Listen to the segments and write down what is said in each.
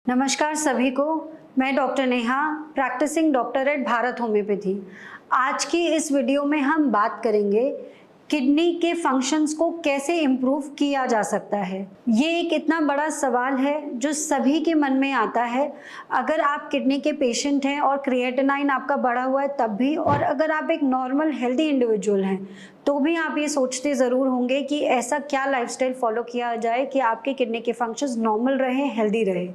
नमस्कार सभी को। मैं doctor Neha, practicing doctor at Bharat Homeopathy. आज की इस वीडियो में हम बात करेंगे किडनी के फंक्शंस को कैसे इम्प्रूव किया जा सकता है। ये एक इतना बड़ा सवाल है जो सभी के मन में आता है। अगर आप किडनी के पेशेंट हैं और क्रिएटिनाइन आपका बढ़ा हुआ है तब भी, और अगर आप एक नॉर्मल हेल्दी इंडिविजुअल हैं तो भी आप ये सोचते ज़रूर होंगे कि ऐसा क्या लाइफस्टाइल फॉलो किया जाए कि आपके किडनी के फंक्शंस नॉर्मल रहे, हेल्दी रहे।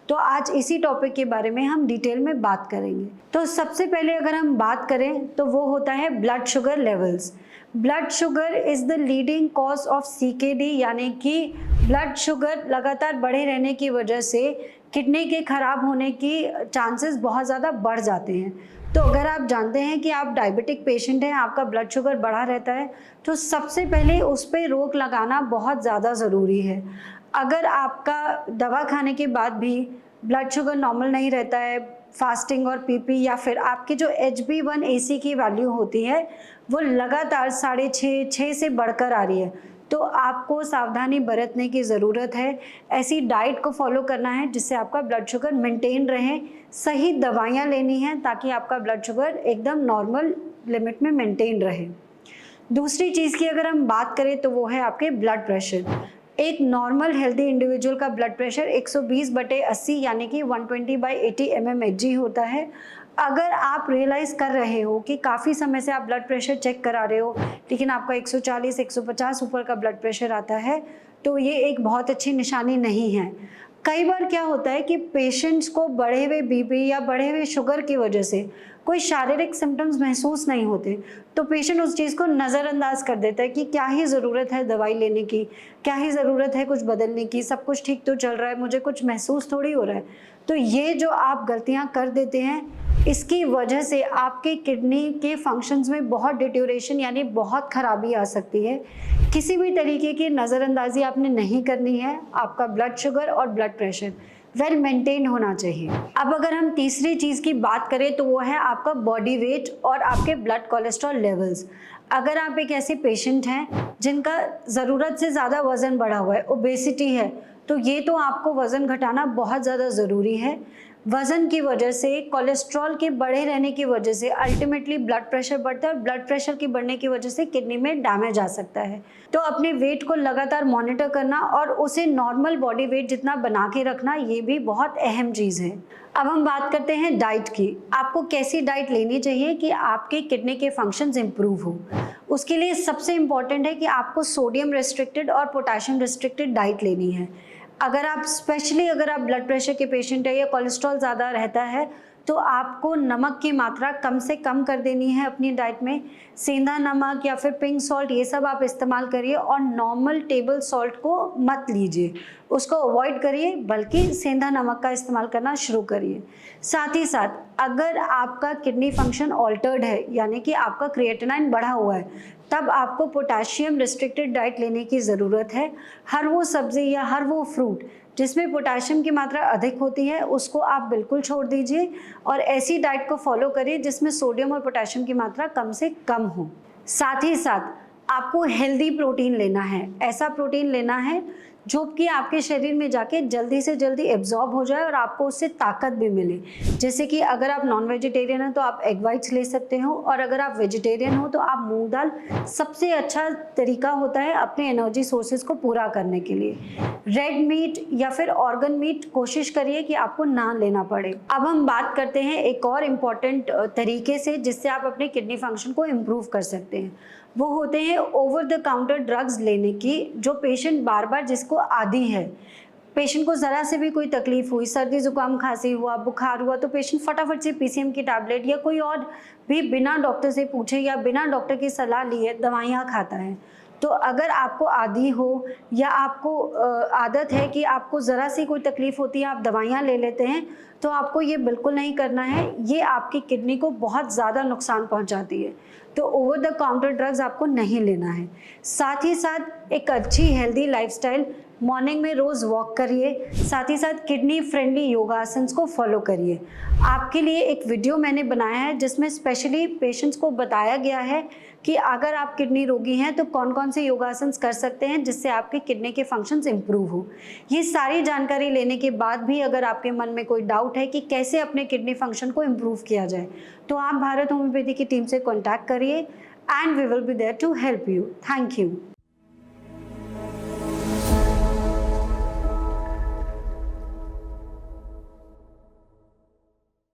तो आज इसी टॉपिक के बारे में हम डिटेल में बात करेंगे। तो सबसे पहले अगर हम बात करें तो वो होता है blood sugar levels. Blood sugar is the leading cause of CKD, यानी कि ब्लड शुगर लगातार बढ़े रहने की वजह से किडनी के खराब होने की चांसेस बहुत ज़्यादा बढ़ जाते हैं। तो अगर आप जानते हैं कि आप डायबिटिक पेशेंट हैं, आपका ब्लड शुगर बढ़ा रहता है, तो सबसे पहले उस पर रोक लगाना बहुत ज़्यादा ज़रूरी है। अगर आपका दवा खाने के बाद भी ब्लड शुगर नॉर्मल नहीं रहता है, फास्टिंग और पीपी, या फिर आपकी जो HbA1c की वैल्यू होती है वो लगातार 6.5 से बढ़कर आ रही है, तो आपको सावधानी बरतने की ज़रूरत है। ऐसी डाइट को फॉलो करना है जिससे आपका ब्लड शुगर मेंटेन रहे। सही दवाइयाँ लेनी हैं ताकि आपका ब्लड शुगर एकदम नॉर्मल लिमिट में मेंटेन रहे। दूसरी चीज़ की अगर हम बात करें तो वो है आपके ब्लड प्रेशर। एक नॉर्मल हेल्दी इंडिविजुअल का ब्लड प्रेशर 120/80 यानी कि 120/80 mmHg होता है। अगर आप रियलाइज़ कर रहे हो कि काफ़ी समय से आप ब्लड प्रेशर चेक करा रहे हो लेकिन आपका 140-150 ऊपर का ब्लड प्रेशर आता है, तो ये एक बहुत अच्छी निशानी नहीं है। कई बार क्या होता है कि पेशेंट्स को बढ़े हुए बीपी या बढ़े हुए शुगर की वजह से कोई शारीरिक सिम्टम्स महसूस नहीं होते, तो पेशेंट उस चीज़ को नज़रअंदाज कर देता है कि क्या ही ज़रूरत है दवाई लेने की, क्या ही ज़रूरत है कुछ बदलने की, सब कुछ ठीक तो चल रहा है, मुझे कुछ महसूस थोड़ी हो रहा है। तो ये जो आप गलतियां कर देते हैं, इसकी वजह से आपके किडनी के फंक्शंस में बहुत डिटेरियोरेशन यानी बहुत खराबी आ सकती है। किसी भी तरीके की नज़रअंदाजी आपने नहीं करनी है। आपका ब्लड शुगर और ब्लड प्रेशर वेल मेंटेन होना चाहिए। अब अगर हम तीसरी चीज़ की बात करें तो वो है आपका बॉडी वेट और आपके ब्लड कोलेस्ट्रॉल लेवल्स। अगर आप एक ऐसे पेशेंट हैं जिनका ज़रूरत से ज़्यादा वज़न बढ़ा हुआ है, ओबेसिटी है, तो ये तो आपको वज़न घटाना बहुत ज़्यादा ज़रूरी है। वज़न की वजह से, कोलेस्ट्रॉल के बढ़े रहने की वजह से अल्टीमेटली ब्लड प्रेशर बढ़ता है और ब्लड प्रेशर के बढ़ने की वजह से किडनी में डैमेज आ सकता है। तो अपने वेट को लगातार मॉनिटर करना और उसे नॉर्मल बॉडी वेट जितना बना के रखना, ये भी बहुत अहम चीज़ है। अब हम बात करते हैं डाइट की। आपको कैसी डाइट लेनी चाहिए कि आपके किडनी के फंक्शंस इंप्रूव हो। उसके लिए सबसे इम्पॉर्टेंट है कि आपको सोडियम रिस्ट्रिक्टेड और पोटेशियम रिस्ट्रिक्टेड डाइट लेनी है। अगर आप ब्लड प्रेशर के पेशेंट है या कोलेस्ट्रॉल ज़्यादा रहता है तो आपको नमक की मात्रा कम से कम कर देनी है अपनी डाइट में। सेंधा नमक या फिर पिंक सॉल्ट, ये सब आप इस्तेमाल करिए और नॉर्मल टेबल सॉल्ट को मत लीजिए, उसको अवॉइड करिए, बल्कि सेंधा नमक का इस्तेमाल करना शुरू करिए। साथ ही साथ अगर आपका किडनी फंक्शन ऑल्टर्ड है यानी कि आपका क्रिएटिनाइन बढ़ा हुआ है, तब आपको पोटेशियम रिस्ट्रिक्टेड डाइट लेने की ज़रूरत है। हर वो सब्ज़ी या हर वो फ्रूट जिसमें पोटेशियम की मात्रा अधिक होती है उसको आप बिल्कुल छोड़ दीजिए और ऐसी डाइट को फॉलो करिए जिसमें सोडियम और पोटेशियम की मात्रा कम से कम हो। साथ ही साथ आपको हेल्दी प्रोटीन लेना है। ऐसा प्रोटीन लेना है जो कि आपके शरीर में जाके जल्दी से जल्दी एब्जॉर्ब हो जाए और आपको उससे ताकत भी मिले। जैसे कि अगर आप नॉन वेजिटेरियन हैं तो आप एग वाइट्स ले सकते हो, और अगर आप वेजिटेरियन हो तो आप मूंग दाल सबसे अच्छा तरीका होता है अपने एनर्जी सोर्सेज को पूरा करने के लिए। रेड मीट या फिर ऑर्गन मीट कोशिश करिए कि आपको ना लेना पड़े। अब हम बात करते हैं एक और इम्पॉर्टेंट तरीके से जिससे आप अपने किडनी फंक्शन को इम्प्रूव कर सकते हैं। वो होते हैं ओवर द काउंटर ड्रग्स लेने की, जो पेशेंट बार बार जिसको आदी है। पेशेंट को ज़रा से भी कोई तकलीफ हुई, सर्दी जुकाम खांसी हुआ, बुखार हुआ, तो पेशेंट फटाफट से PCM की टैबलेट या कोई और भी बिना डॉक्टर से पूछे या बिना डॉक्टर की सलाह लिए दवाइयाँ खाता है। तो अगर आपको आदी हो या आपको आदत है कि आपको ज़रा सी कोई तकलीफ़ होती है आप दवाइयाँ ले लेते हैं, तो आपको ये बिल्कुल नहीं करना है। ये आपकी किडनी को बहुत ज़्यादा नुकसान पहुंचाती है। तो ओवर द काउंटर ड्रग्स आपको नहीं लेना है। साथ ही साथ एक अच्छी हेल्दी लाइफस्टाइल, मॉर्निंग में रोज़ वॉक करिए, साथ ही साथ किडनी फ्रेंडली योगासन्स को फॉलो करिए। आपके लिए एक वीडियो मैंने बनाया है जिसमें स्पेशली पेशेंट्स को बताया गया है कि अगर आप किडनी रोगी हैं तो कौन कौन से योगासन कर सकते हैं जिससे आपके किडनी के फंक्शंस इंप्रूव हो। ये सारी जानकारी लेने के बाद भी अगर आपके मन में कोई डाउट है कि कैसे अपने किडनी फंक्शन को इम्प्रूव किया जाए, तो आप भारत होम्योपैथी की टीम से कॉन्टैक्ट करिए and we will be there to help you. Thank you.